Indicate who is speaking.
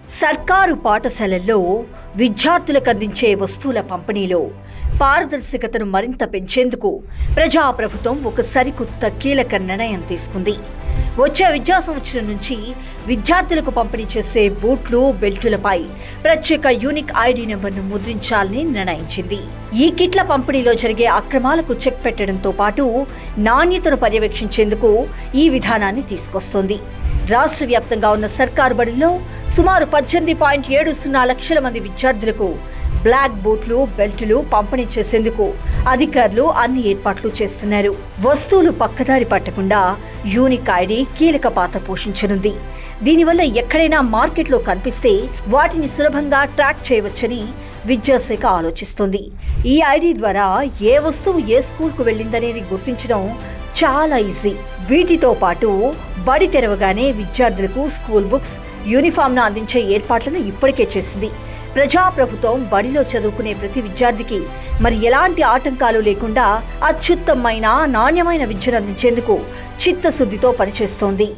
Speaker 1: సర్కారు పాఠశాలల్లో విద్యార్థులకు అందించే వస్తువుల పంపిణీలో పారదర్శకతను మరింత పెంచేందుకు ప్రజాప్రభుత్వం ఒక సరికొత్త కీలక నిర్ణయం తీసుకుంది. వచ్చే విద్యా సంవత్సరం నుంచి విద్యార్థులకు పంపిణీ చేసే బూట్లు, బెల్టులపై ప్రత్యేక యూనిక్ ఐడి నెంబర్ను ముద్రించాలని నిర్ణయించింది. ఈ కిట్ల పంపిణీలో జరిగే అక్రమాలకు చెక్ పెట్టడంతో పాటు నాణ్యతను పర్యవేక్షించేందుకు ఈ విధానాన్ని తీసుకొస్తోంది. రాష్ట్ర వ్యాప్తంగా ఉన్న సర్కారు బడుల్లో సుమారు 18.70 లక్షల మంది విద్యార్థులకు బ్లాక్ బూట్లు, బెల్టులు పంపిణీ చేసేందుకు అధికారులు అన్ని ఏర్పాట్లు చేస్తున్నారు. వస్తువులు పక్కదారి పట్టకుండా యూనిక్ ఐడి కీలక పాత్ర పోషించనుంది. దీనివల్ల ఎక్కడైనా మార్కెట్లో కనిపిస్తే వాటిని సులభంగా ట్రాక్ చేయవచ్చని విద్యాశాఖ ఆలోచిస్తోంది. ఈ ఐడి ద్వారా ఏ వస్తువు ఏ స్కూల్కు వెళ్ళిందనేది గుర్తించడం చాలా ఈజీ. వీటితో పాటు బడి తెరవగానే విద్యార్థులకు స్కూల్ బుక్స్, యూనిఫామ్ను అందించే ఏర్పాట్లను ఇప్పటికే చేసింది. ప్రజాప్రభుత్వం బడిలో చదువుకునే ప్రతి విద్యార్థికి మరి ఎలాంటి ఆటంకాలు లేకుండా అత్యుత్తమమైన నాణ్యమైన విద్యను అందించేందుకు చిత్తశుద్ధితో పనిచేస్తోంది.